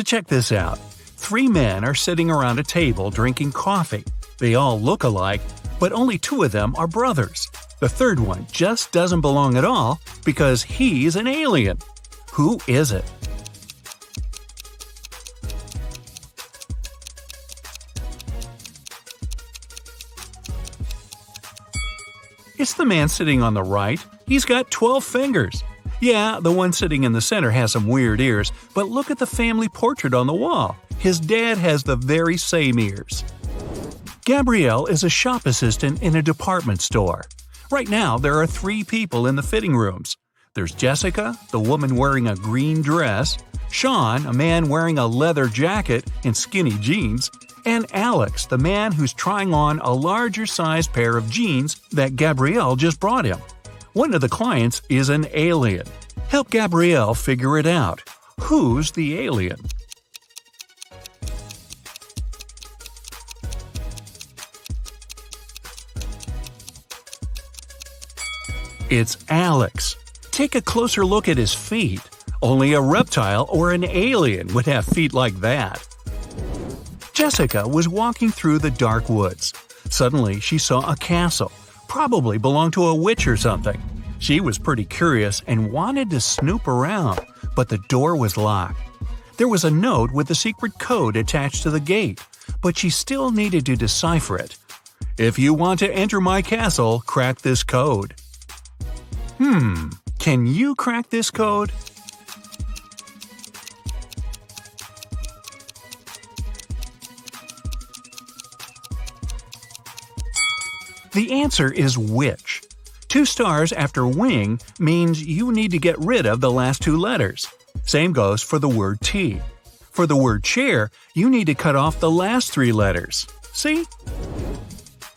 So check this out. 3 men are sitting around a table drinking coffee. They all look alike, but only 2 of them are brothers. The third one just doesn't belong at all because he's an alien. Who is it? It's the man sitting on the right. He's got 12 fingers. Yeah, the one sitting in the center has some weird ears, but look at the family portrait on the wall. His dad has the very same ears. Gabrielle is a shop assistant in a department store. Right now, there are 3 people in the fitting rooms. There's Jessica, the woman wearing a green dress, Sean, a man wearing a leather jacket and skinny jeans, and Alex, the man who's trying on a larger-sized pair of jeans that Gabrielle just brought him. One of the clients is an alien. Help Gabrielle figure it out. Who's the alien? It's Alex. Take a closer look at his feet. Only a reptile or an alien would have feet like that. Jessica was walking through the dark woods. Suddenly, she saw a castle. Probably belonged to a witch or something. She was pretty curious and wanted to snoop around, but the door was locked. There was a note with a secret code attached to the gate, but she still needed to decipher it. If you want to enter my castle, crack this code. Can you crack this code? The answer is witch. 2 stars after wing means you need to get rid of the last 2 letters. Same goes for the word tea. For the word chair, you need to cut off the last 3 letters. See?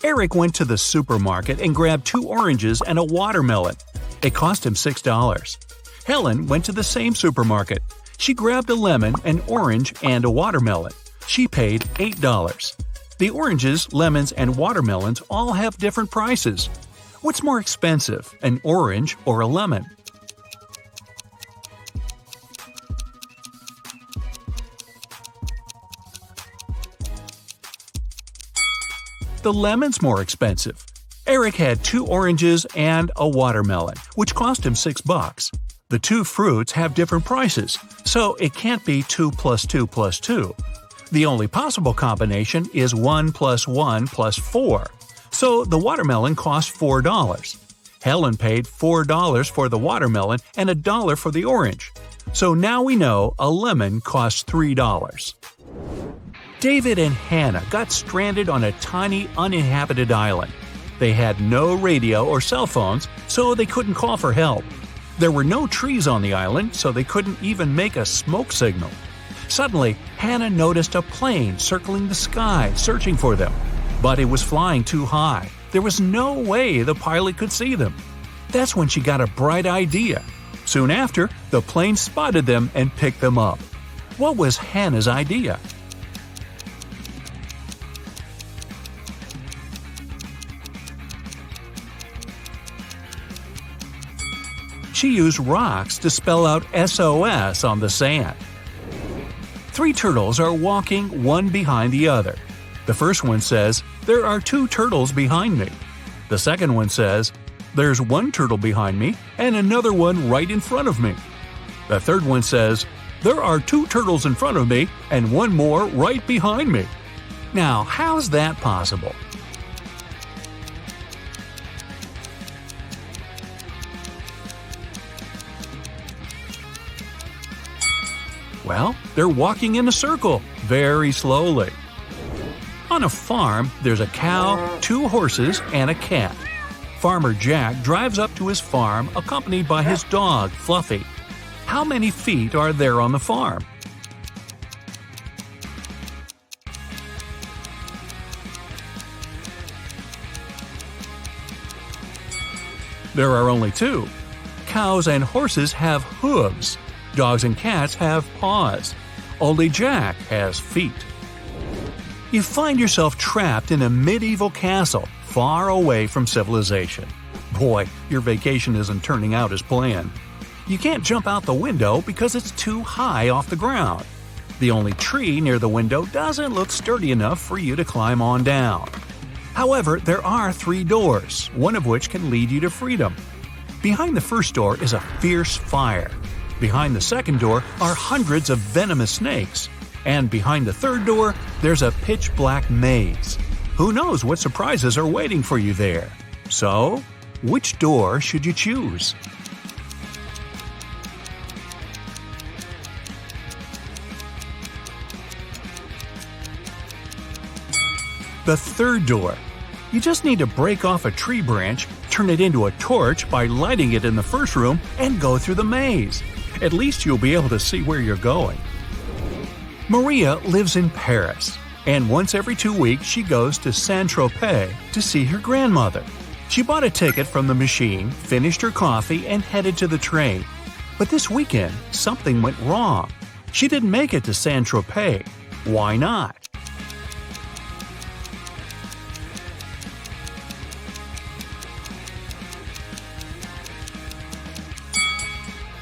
Eric went to the supermarket and grabbed 2 oranges and a watermelon. It cost him $6. Helen went to the same supermarket. She grabbed a lemon, an orange, and a watermelon. She paid $8. The oranges, lemons, and watermelons all have different prices. What's more expensive, an orange or a lemon? The lemon's more expensive. Eric had 2 oranges and a watermelon, which cost him $6. The 2 fruits have different prices, so it can't be 2 + 2 + 2. The only possible combination is 1 + 1 + 4, so the watermelon cost $4. Helen paid $4 for the watermelon and $1 for the orange. So now we know a lemon costs $3. David and Hannah got stranded on a tiny uninhabited island. They had no radio or cell phones, so they couldn't call for help. There were no trees on the island, so they couldn't even make a smoke signal. Suddenly, Hannah noticed a plane circling the sky, searching for them. But it was flying too high. There was no way the pilot could see them. That's when she got a bright idea. Soon after, the plane spotted them and picked them up. What was Hannah's idea? She used rocks to spell out SOS on the sand. 3 turtles are walking one behind the other. The first one says, "There are 2 turtles behind me." The second one says, "There's 1 turtle behind me and another one right in front of me." The third one says, "There are 2 turtles in front of me and 1 more right behind me." Now, how's that possible? Well, they're walking in a circle, very slowly. On a farm, there's a cow, 2 horses, and a cat. Farmer Jack drives up to his farm accompanied by his dog, Fluffy. How many feet are there on the farm? There are only 2. Cows and horses have hooves. Dogs and cats have paws. Only Jack has feet. You find yourself trapped in a medieval castle, far away from civilization. Boy, your vacation isn't turning out as planned. You can't jump out the window because it's too high off the ground. The only tree near the window doesn't look sturdy enough for you to climb on down. However, there are 3 doors, one of which can lead you to freedom. Behind the first door is a fierce fire. Behind the second door are hundreds of venomous snakes. And behind the third door, there's a pitch-black maze. Who knows what surprises are waiting for you there? So, which door should you choose? The third door. You just need to break off a tree branch, turn it into a torch by lighting it in the first room, and go through the maze. At least you'll be able to see where you're going. Maria lives in Paris, and once every 2 weeks she goes to Saint-Tropez to see her grandmother. She bought a ticket from the machine, finished her coffee, and headed to the train. But this weekend, something went wrong. She didn't make it to Saint-Tropez. Why not?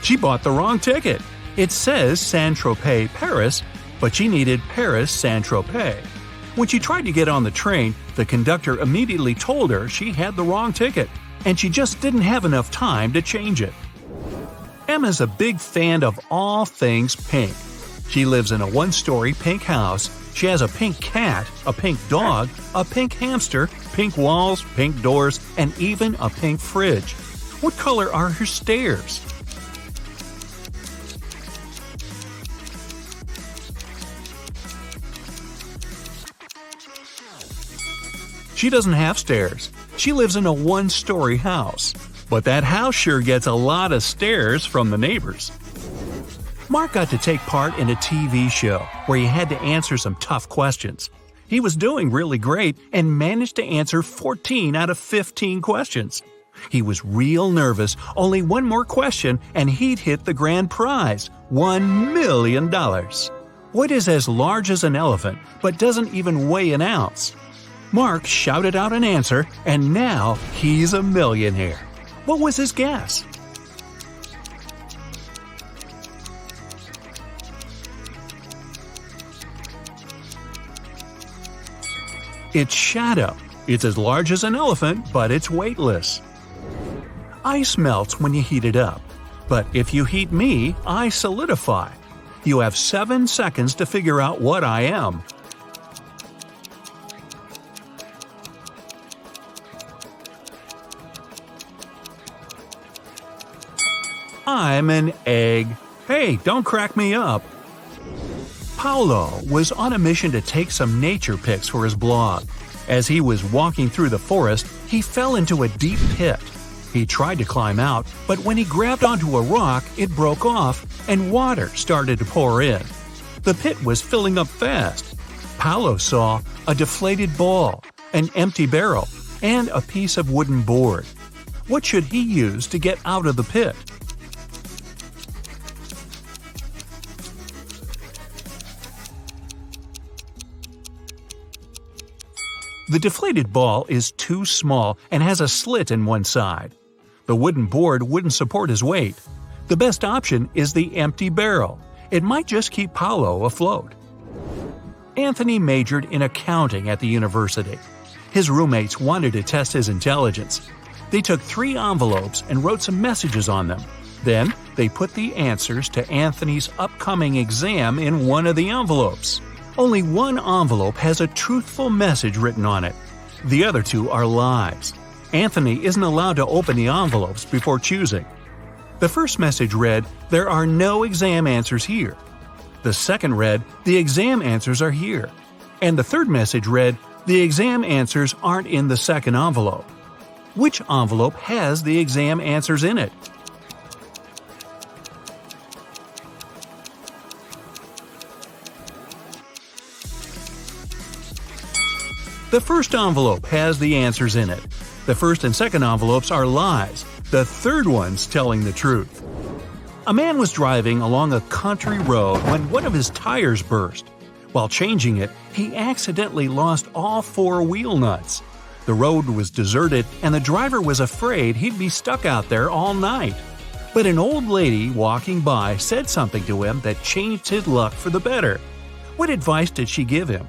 She bought the wrong ticket. It says Saint-Tropez, Paris, but she needed Paris, Saint-Tropez. When she tried to get on the train, the conductor immediately told her she had the wrong ticket, and she just didn't have enough time to change it. Emma's a big fan of all things pink. She lives in a 1-story pink house. She has a pink cat, a pink dog, a pink hamster, pink walls, pink doors, and even a pink fridge. What color are her stairs? She doesn't have stairs. She lives in a 1-story house. But that house sure gets a lot of stares from the neighbors. Mark got to take part in a TV show where he had to answer some tough questions. He was doing really great and managed to answer 14 out of 15 questions. He was real nervous, only one more question and he'd hit the grand prize, $1 million. What is as large as an elephant but doesn't even weigh an ounce? Mark shouted out an answer, and now he's a millionaire. What was his guess? It's shadow. It's as large as an elephant, but it's weightless. Ice melts when you heat it up. But if you heat me, I solidify. You have 7 seconds to figure out what I am. I'm an egg. Hey, don't crack me up. Paulo was on a mission to take some nature pics for his blog. As he was walking through the forest, he fell into a deep pit. He tried to climb out, but when he grabbed onto a rock, it broke off and water started to pour in. The pit was filling up fast. Paulo saw a deflated ball, an empty barrel, and a piece of wooden board. What should he use to get out of the pit? The deflated ball is too small and has a slit in one side. The wooden board wouldn't support his weight. The best option is the empty barrel. It might just keep Paulo afloat. Anthony majored in accounting at the university. His roommates wanted to test his intelligence. They took 3 envelopes and wrote some messages on them. Then, they put the answers to Anthony's upcoming exam in one of the envelopes. Only one envelope has a truthful message written on it. The other 2 are lies. Anthony isn't allowed to open the envelopes before choosing. The first message read, "There are no exam answers here." The second read, "The exam answers are here." And the third message read, "The exam answers aren't in the second envelope." Which envelope has the exam answers in it? The first envelope has the answers in it. The first and second envelopes are lies. The third one's telling the truth. A man was driving along a country road when one of his tires burst. While changing it, he accidentally lost all 4 wheel nuts. The road was deserted and the driver was afraid he'd be stuck out there all night. But an old lady walking by said something to him that changed his luck for the better. What advice did she give him?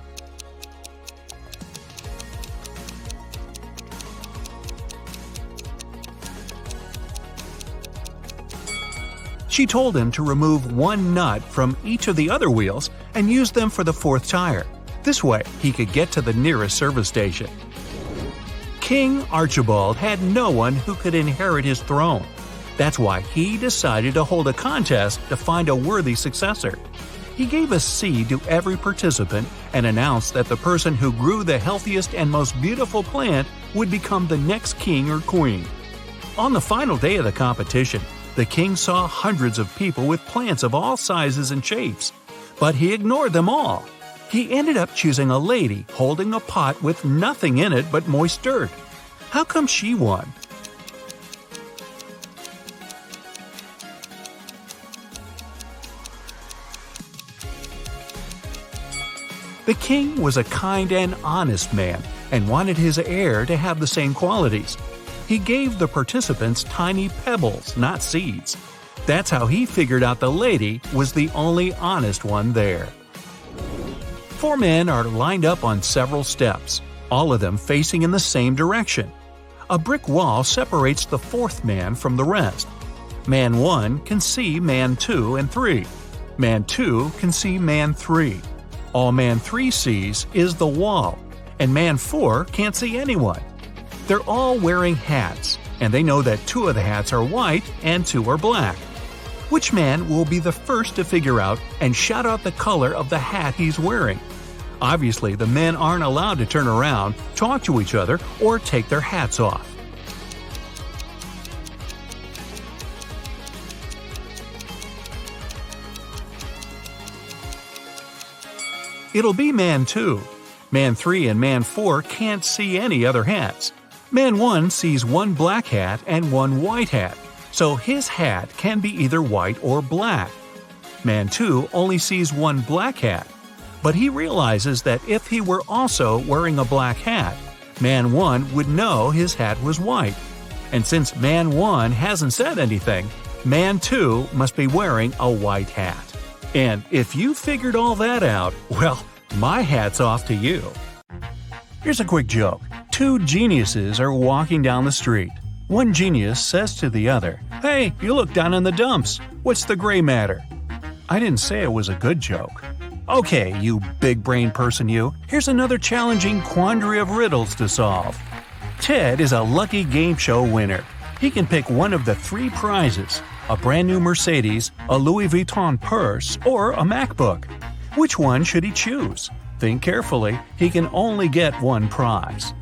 She told him to remove one nut from each of the other wheels and use them for the fourth tire. This way, he could get to the nearest service station. King Archibald had no one who could inherit his throne. That's why he decided to hold a contest to find a worthy successor. He gave a seed to every participant and announced that the person who grew the healthiest and most beautiful plant would become the next king or queen. On the final day of the competition, the king saw hundreds of people with plants of all sizes and shapes, but he ignored them all. He ended up choosing a lady holding a pot with nothing in it but moist dirt. How come she won? The king was a kind and honest man and wanted his heir to have the same qualities. He gave the participants tiny pebbles, not seeds. That's how he figured out the lady was the only honest one there. 4 men are lined up on several steps, all of them facing in the same direction. A brick wall separates the 4th man from the rest. Man 1 can see man 2 and 3. Man 2 can see man 3. All man 3 sees is the wall, and man 4 can't see anyone. They're all wearing hats, and they know that 2 of the hats are white and 2 are black. Which man will be the first to figure out and shout out the color of the hat he's wearing? Obviously, the men aren't allowed to turn around, talk to each other, or take their hats off. It'll be man 2. Man 3 and man 4 can't see any other hats. Man 1 sees one black hat and one white hat, so his hat can be either white or black. Man 2 only sees one black hat, but he realizes that if he were also wearing a black hat, Man 1 would know his hat was white. And since Man 1 hasn't said anything, Man 2 must be wearing a white hat. And if you figured all that out, well, my hat's off to you. Here's a quick joke. 2 geniuses are walking down the street. One genius says to the other, "Hey, you look down in the dumps. What's the gray matter?" I didn't say it was a good joke. Okay, you big brain person you, here's another challenging quandary of riddles to solve. Ted is a lucky game show winner. He can pick one of the 3 prizes: a brand new Mercedes, a Louis Vuitton purse, or a MacBook. Which one should he choose? Think carefully, he can only get one prize.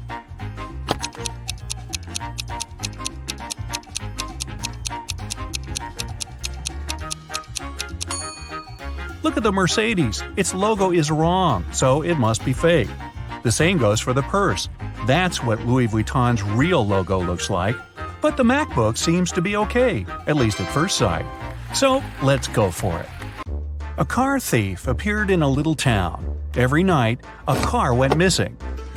Look at the Mercedes. Its logo is wrong, so it must be fake. The same goes for the purse. That's what Louis Vuitton's real logo looks like. But the MacBook seems to be okay, at least at first sight. So let's go for it. A car thief appeared in a little town. Every night, a car went missing.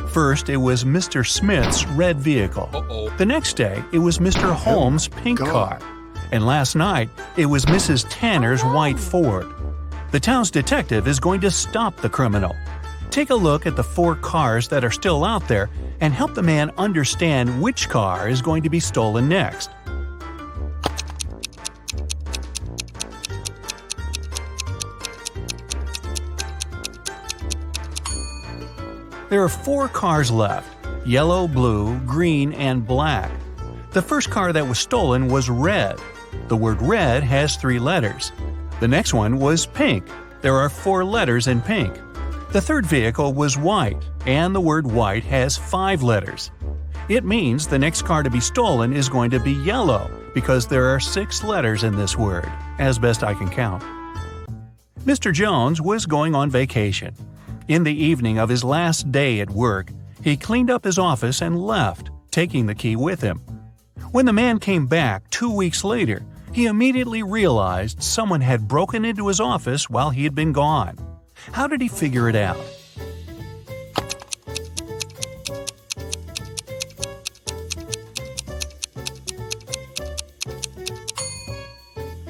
First, it was Mr. Smith's red vehicle. The next day, it was Mr. Holmes' pink car. And last night, it was Mrs. Tanner's white Ford. The town's detective is going to stop the criminal. Take a look at the 4 cars that are still out there and help the man understand which car is going to be stolen next. There are 4 cars left: yellow, blue, green, and black. The first car that was stolen was red. The word red has 3 letters. The next one was pink. There are 4 letters in pink. The third vehicle was white, and the word white has 5 letters. It means the next car to be stolen is going to be yellow, because there are 6 letters in this word, as best I can count. Mr. Jones was going on vacation. In the evening of his last day at work, he cleaned up his office and left, taking the key with him. When the man came back 2 weeks later, he immediately realized someone had broken into his office while he had been gone. How did he figure it out?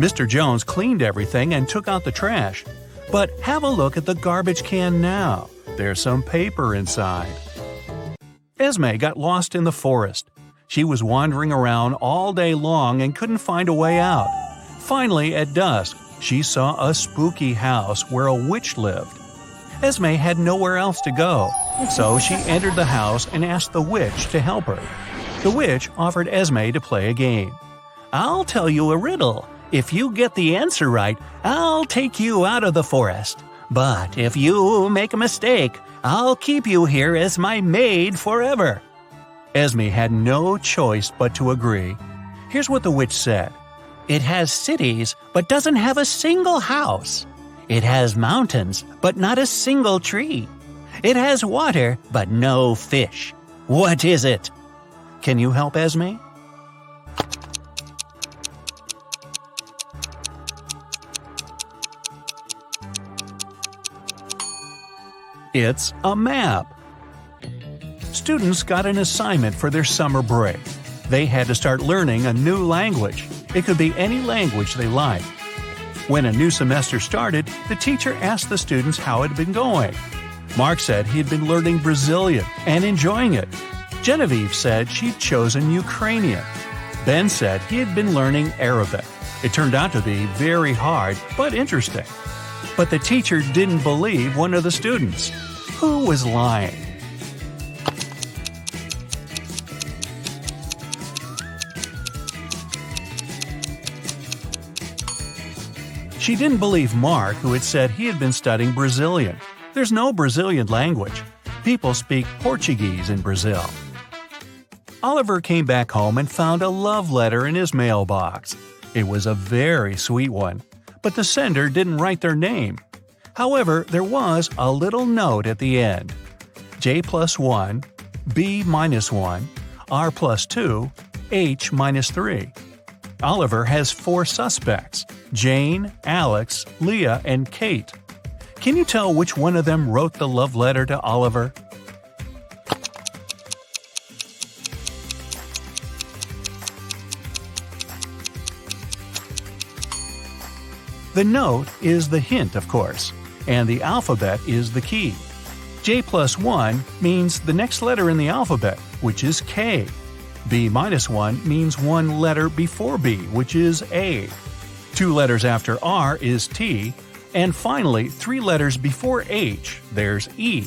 Mr. Jones cleaned everything and took out the trash. But have a look at the garbage can now. There's some paper inside. Esme got lost in the forest. She was wandering around all day long and couldn't find a way out. Finally, at dusk, she saw a spooky house where a witch lived. Esme had nowhere else to go, so she entered the house and asked the witch to help her. The witch offered Esme to play a game. "I'll tell you a riddle. If you get the answer right, I'll take you out of the forest. But if you make a mistake, I'll keep you here as my maid forever." Esme had no choice but to agree. Here's what the witch said. "It has cities, but doesn't have a single house. It has mountains, but not a single tree. It has water, but no fish. What is it?" Can you help Esme? It's a map. Students got an assignment for their summer break. They had to start learning a new language. It could be any language they liked. When a new semester started, the teacher asked the students how it had been going. Mark said he had been learning Brazilian and enjoying it. Genevieve said she'd chosen Ukrainian. Ben said he had been learning Arabic. It turned out to be very hard, but interesting. But the teacher didn't believe one of the students. Who was lying? She didn't believe Mark, who had said he had been studying Brazilian. There's no Brazilian language. People speak Portuguese in Brazil. Oliver came back home and found a love letter in his mailbox. It was a very sweet one, but the sender didn't write their name. However, there was a little note at the end. J+1, B-1, R+2, H-3. Oliver has 4 suspects: Jane, Alex, Leah, and Kate. Can you tell which one of them wrote the love letter to Oliver? The note is the hint, of course, and the alphabet is the key. J+1 means the next letter in the alphabet, which is K. B-1 means one letter before B, which is A. 2 letters after R is T, and finally 3 letters before H, there's E.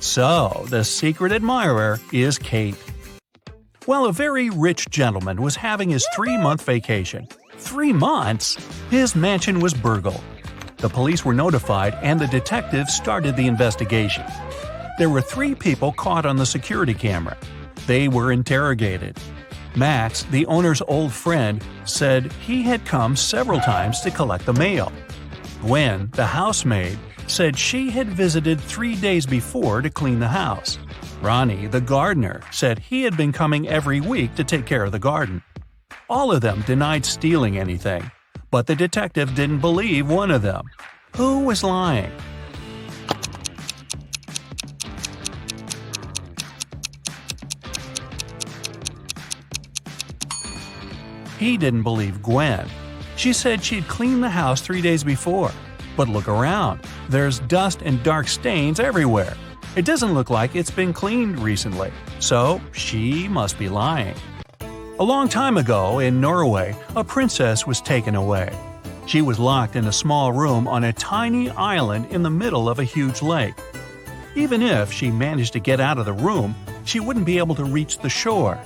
So, the secret admirer is Kate. Well, a very rich gentleman was having his 3-month vacation. 3 months? His mansion was burgled. The police were notified and the detectives started the investigation. There were 3 people caught on the security camera. They were interrogated. Max, the owner's old friend, said he had come several times to collect the mail. Gwen, the housemaid, said she had visited 3 days before to clean the house. Ronnie, the gardener, said he had been coming every week to take care of the garden. All of them denied stealing anything, but the detective didn't believe one of them. Who was lying? He didn't believe Gwen. She said she'd cleaned the house 3 days before. But look around. There's dust and dark stains everywhere. It doesn't look like it's been cleaned recently, so she must be lying. A long time ago, in Norway, a princess was taken away. She was locked in a small room on a tiny island in the middle of a huge lake. Even if she managed to get out of the room, she wouldn't be able to reach the shore.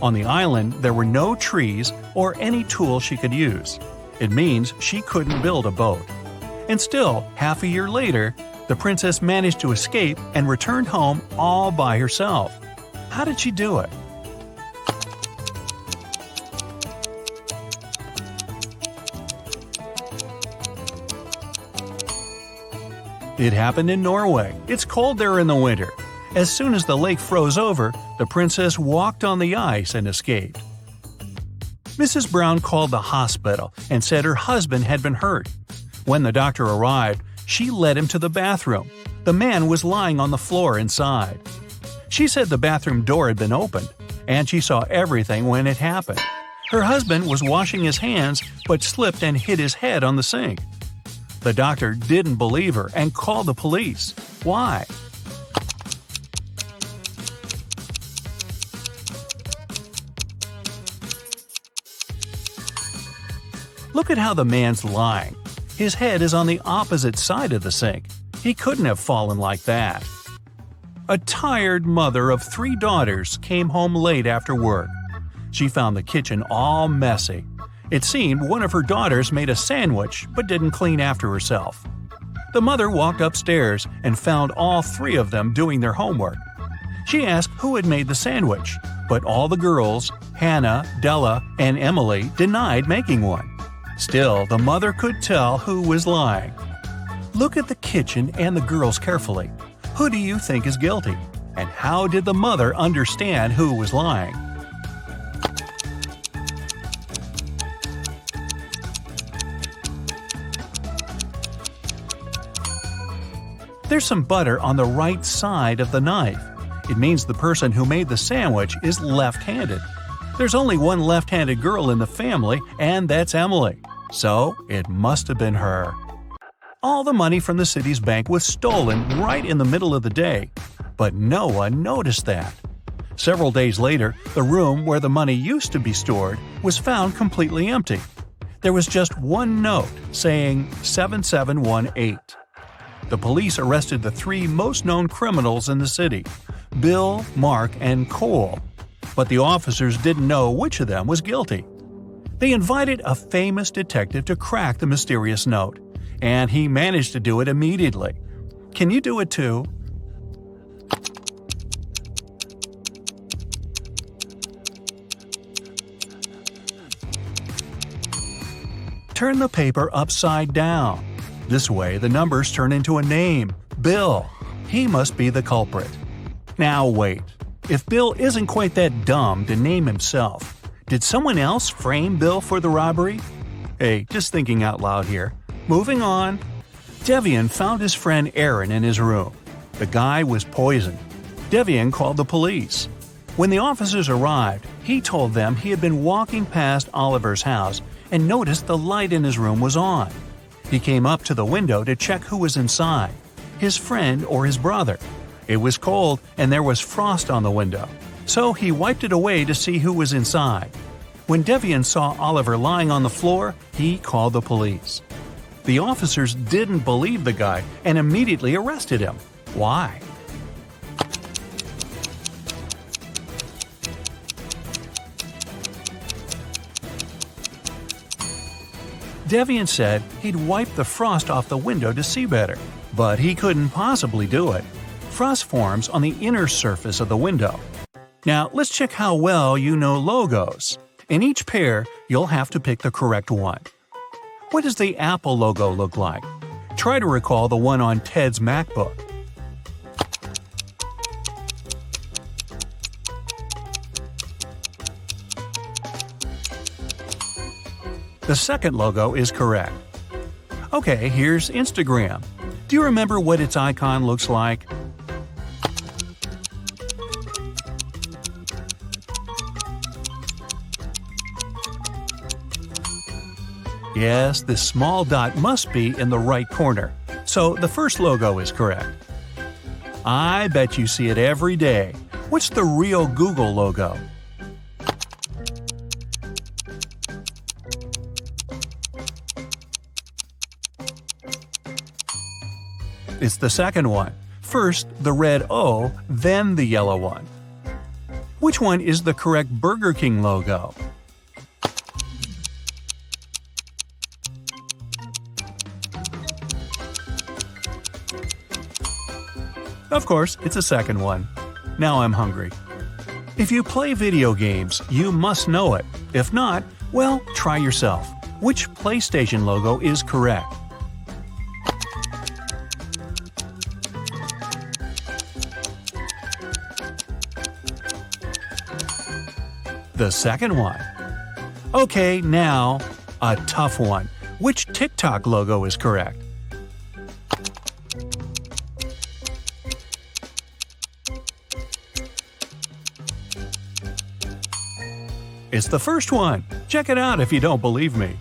On the island, there were no trees or any tools she could use. It means she couldn't build a boat. And still, half a year later, the princess managed to escape and returned home all by herself. How did she do it? It happened in Norway. It's cold there in the winter. As soon as the lake froze over, the princess walked on the ice and escaped. Mrs. Brown called the hospital and said her husband had been hurt. When the doctor arrived, she led him to the bathroom. The man was lying on the floor inside. She said the bathroom door had been opened, and she saw everything when it happened. Her husband was washing his hands but slipped and hit his head on the sink. The doctor didn't believe her and called the police. Why? Look at how the man's lying. His head is on the opposite side of the sink. He couldn't have fallen like that. A tired mother of 3 daughters came home late after work. She found the kitchen all messy. It seemed one of her daughters made a sandwich but didn't clean after herself. The mother walked upstairs and found all 3 of them doing their homework. She asked who had made the sandwich, but all the girls, Hannah, Della, and Emily, denied making one. Still, the mother could tell who was lying. Look at the kitchen and the girls carefully. Who do you think is guilty? And how did the mother understand who was lying? There's some butter on the right side of the knife. It means the person who made the sandwich is left-handed. There's only one left-handed girl in the family, and that's Emily. So, it must have been her. All the money from the city's bank was stolen right in the middle of the day, but no one noticed that. Several days later, the room where the money used to be stored was found completely empty. There was just one note saying 7718. The police arrested the 3 most known criminals in the city, Bill, Mark, and Cole. But the officers didn't know which of them was guilty. They invited a famous detective to crack the mysterious note, and he managed to do it immediately. Can you do it too? Turn the paper upside down. This way, the numbers turn into a name, Bill. He must be the culprit. Now wait. If Bill isn't quite that dumb to name himself, did someone else frame Bill for the robbery? Hey, just thinking out loud here. Moving on. Devian found his friend Aaron in his room. The guy was poisoned. Devian called the police. When the officers arrived, he told them he had been walking past Oliver's house and noticed the light in his room was on. He came up to the window to check who was inside, his friend or his brother. It was cold and there was frost on the window, so he wiped it away to see who was inside. When Devian saw Oliver lying on the floor, he called the police. The officers didn't believe the guy and immediately arrested him. Why? Devian said he'd wiped the frost off the window to see better, but he couldn't possibly do it. Frost forms on the inner surface of the window. Now, let's check how well you know logos. In each pair, you'll have to pick the correct one. What does the Apple logo look like? Try to recall the one on Ted's MacBook. The second logo is correct. Okay, here's Instagram. Do you remember what its icon looks like? Yes, this small dot must be in the right corner, so the first logo is correct. I bet you see it every day. What's the real Google logo? It's the second one. First the red O, then the yellow one. Which one is the correct Burger King logo? Of course, it's the second one. Now I'm hungry. If you play video games, you must know it. If not, well, try yourself. Which PlayStation logo is correct? The second one. Okay, now, a tough one. Which TikTok logo is correct? It's the first one. Check it out if you don't believe me.